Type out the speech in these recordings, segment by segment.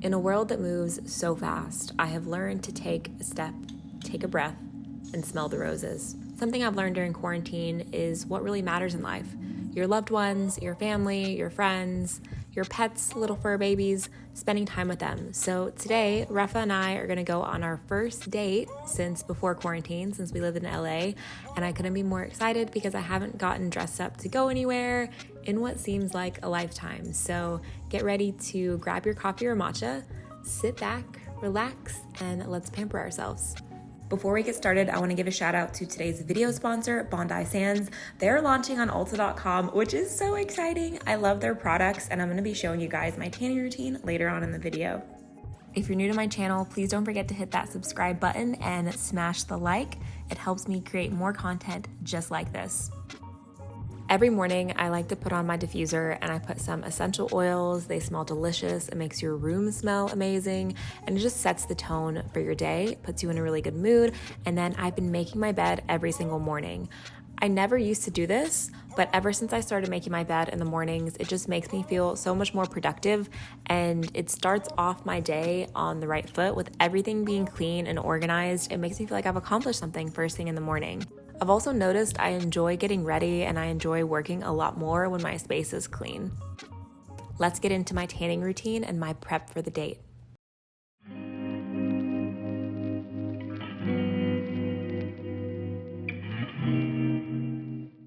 In a world that moves so fast, I have learned to take a step, take a breath, and smell the roses. Something I've learned during quarantine is what really matters in life. Your loved ones, your family, your friends, your pets, little fur babies, spending time with them. So today, Refa and I are gonna go on our first date since before quarantine, since we lived in LA, and I couldn't be more excited because I haven't gotten dressed up to go anywhere in what seems like a lifetime. So get ready to grab your coffee or matcha, sit back, relax, and let's pamper ourselves. Before we get started, I want to give a shout out to today's video sponsor, Bondi Sands. They're launching on Ulta.com, which is so exciting. I love their products, and I'm going to be showing you guys my tanning routine later on in the video. If you're new to my channel, please don't forget to hit that subscribe button and smash the like. It helps me create more content just like this. Every morning, I like to put on my diffuser and I put some essential oils. They smell delicious. It makes your room smell amazing and it just sets the tone for your day, puts you in a really good mood. And then I've been making my bed every single morning. I never used to do this, but ever since I started making my bed in the mornings, it just makes me feel so much more productive and it starts off my day on the right foot with everything being clean and organized. It makes me feel like I've accomplished something first thing in the morning. I've also noticed I enjoy getting ready and I enjoy working a lot more when my space is clean. Let's get into my tanning routine and my prep for the date.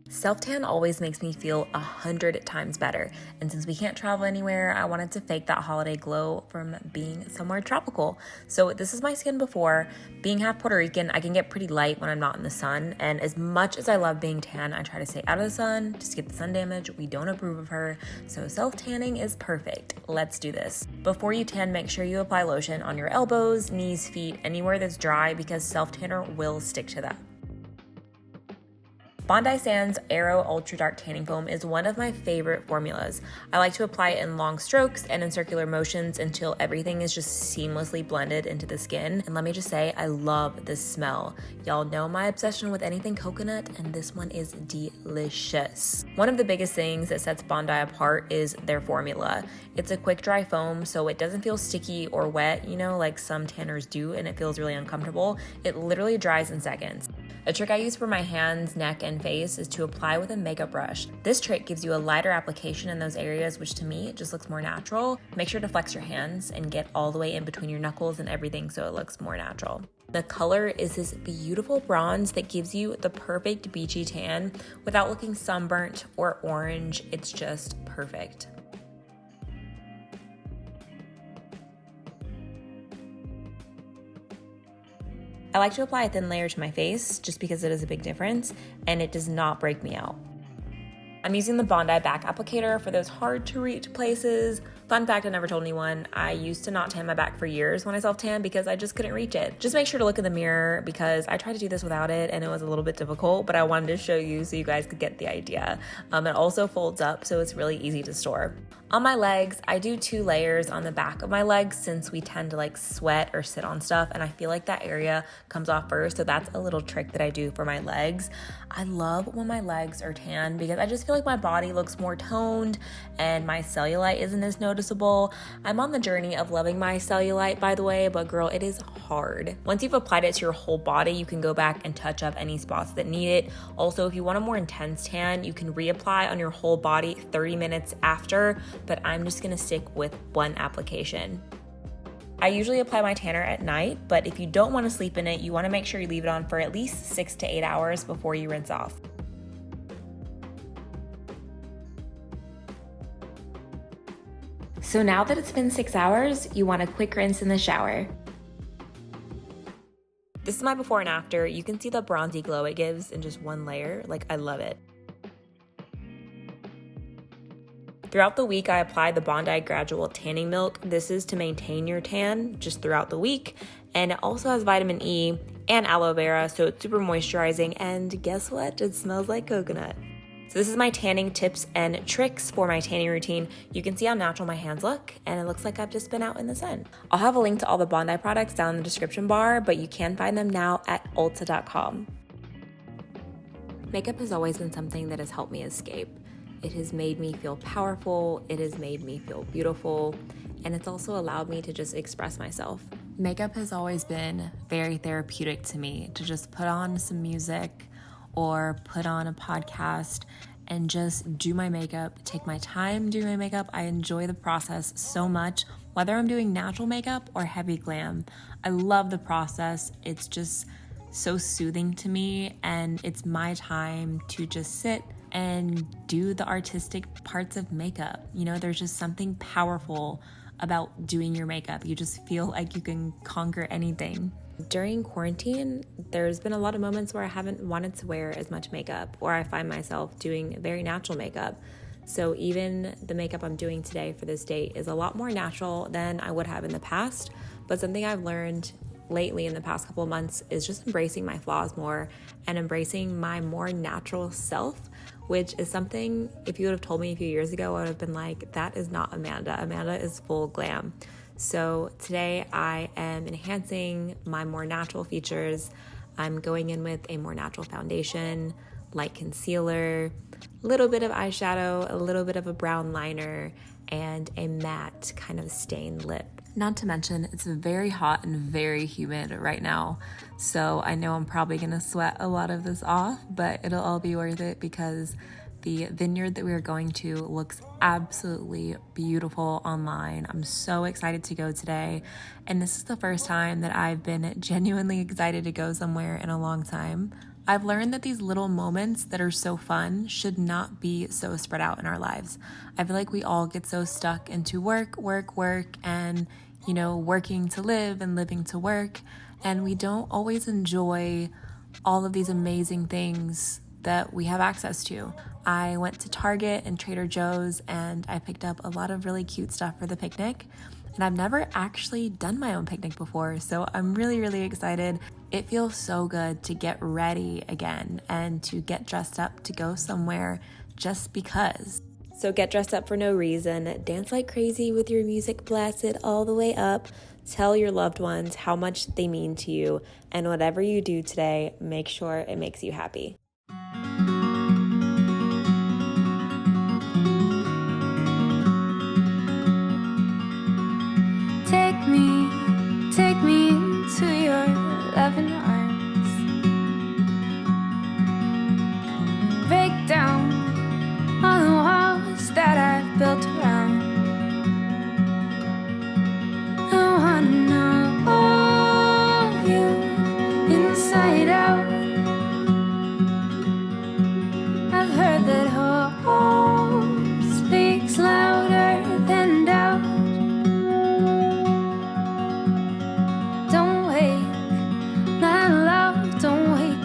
Self-tan always makes me feel 100 times better. And since we can't travel anywhere, I wanted to fake that holiday glow from being somewhere tropical. So this is my skin before. Being half Puerto Rican, I can get pretty light when I'm not in the sun. And as much as I love being tan, I try to stay out of the sun to skip the sun damage. We don't approve of her. So self-tanning is perfect. Let's do this. Before you tan, make sure you apply lotion on your elbows, knees, feet, anywhere that's dry because self-tanner will stick to that. Bondi Sands Aero Ultra Dark Tanning Foam is one of my favorite formulas. I like to apply it in long strokes and in circular motions until everything is just seamlessly blended into the skin. And let me just say, I love this smell. Y'all know my obsession with anything coconut, and this one is delicious. One of the biggest things that sets Bondi apart is their formula. It's a quick dry foam, so it doesn't feel sticky or wet, like some tanners do, and it feels really uncomfortable. It literally dries in seconds. A trick I use for my hands, neck, and face is to apply with a makeup brush. This trick gives you a lighter application in those areas, which to me, just looks more natural. Make sure to flex your hands and get all the way in between your knuckles and everything so it looks more natural. The color is this beautiful bronze that gives you the perfect beachy tan without looking sunburnt or orange. It's just perfect. I like to apply a thin layer to my face just because it is a big difference and it does not break me out. I'm using the Bondi back applicator for those hard to reach places. Fun fact I never told anyone, I used to not tan my back for years when I self-tan because I just couldn't reach it. Just make sure to look in the mirror because I tried to do this without it and it was a little bit difficult, but I wanted to show you so you guys could get the idea. It also folds up so it's really easy to store. On my legs, I do 2 layers on the back of my legs since we tend to sweat or sit on stuff and I feel like that area comes off first, so that's a little trick that I do for my legs. I love when my legs are tan because I just feel like my body looks more toned and my cellulite isn't as noticeable. I'm on the journey of loving my cellulite, by the way, but girl, it is hard. Once you've applied it to your whole body, you can go back and touch up any spots that need it. Also, if you want a more intense tan, you can reapply on your whole body 30 minutes after, but I'm just gonna stick with one application. I usually apply my tanner at night, but if you don't want to sleep in it, you want to make sure you leave it on for at least 6 to 8 hours before you rinse off. So now that it's been 6 hours, you want a quick rinse in the shower. This is my before and after. You can see the bronzy glow it gives in just one layer. I love it. Throughout the week, I apply the Bondi Gradual tanning milk. This is to maintain your tan just throughout the week. And it also has vitamin E and aloe vera, so it's super moisturizing. And guess what? It smells like coconut. So this is my tanning tips and tricks for my tanning routine. You can see how natural my hands look, and it looks like I've just been out in the sun. I'll have a link to all the Bondi products down in the description bar, but you can find them now at Ulta.com. Makeup has always been something that has helped me escape. It has made me feel powerful. It has made me feel beautiful. and it's also allowed me to just express myself. Makeup has always been very therapeutic to me, to just put on some music or put on a podcast and just do my makeup, take my time doing my makeup. I enjoy the process so much, whether I'm doing natural makeup or heavy glam. I love the process. It's just so soothing to me, and it's my time to just sit and do the artistic parts of makeup. You know, there's just something powerful about doing your makeup. You just feel like you can conquer anything. During quarantine, there's been a lot of moments where I haven't wanted to wear as much makeup, or I find myself doing very natural makeup. So even the makeup I'm doing today for this date is a lot more natural than I would have in the past. But something I've learned lately in the past couple of months is just embracing my flaws more and embracing my more natural self, which is something, if you would have told me a few years ago, I would have been like, that is not Amanda. Amanda is full glam. So today I am enhancing my more natural features. I'm going in with a more natural foundation, light concealer, a little bit of eyeshadow, a little bit of a brown liner, and a matte kind of stained lip. Not to mention, it's very hot and very humid right now. So I know I'm probably gonna sweat a lot of this off, but it'll all be worth it because the vineyard that we are going to looks absolutely beautiful online. I'm so excited to go today. And this is the first time that I've been genuinely excited to go somewhere in a long time. I've learned that these little moments that are so fun should not be so spread out in our lives. I feel like we all get so stuck into work, and, you know, working to live and living to work. And we don't always enjoy all of these amazing things that we have access to. I went to Target and Trader Joe's and I picked up a lot of really cute stuff for the picnic. And I've never actually done my own picnic before, so I'm really, really excited. It feels so good to get ready again and to get dressed up to go somewhere just because. So get dressed up for no reason, dance like crazy with your music blasted all the way up, tell your loved ones how much they mean to you, and whatever you do today, make sure it makes you happy. Take me into your loving arms. Break down all the walls that I've built around. I wanna know you inside out. I've heard that hope speaks louder than doubt.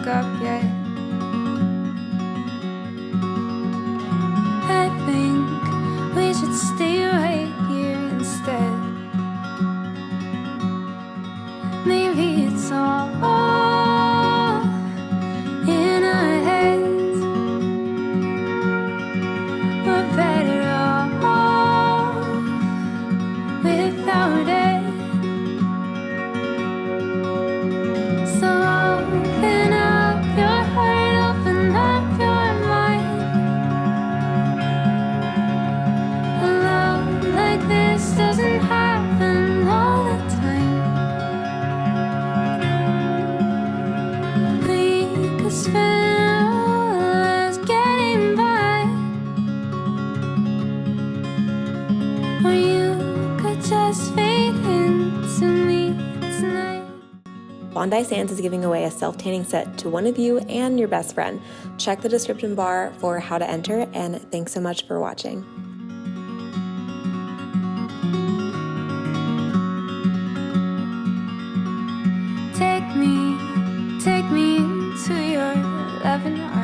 Up yet. I think we should stay right here instead. Maybe it's all in our heads. We're better off without it. So open up your heart, open up your mind. A love like this doesn't happen all the time. We could spend our lives getting by, or you could just fade into me tonight. Bondi Sands is giving away a self-tanning set to one of you and your best friend. Check the description bar for how to enter, and thanks so much for watching. Take me into your loving arms.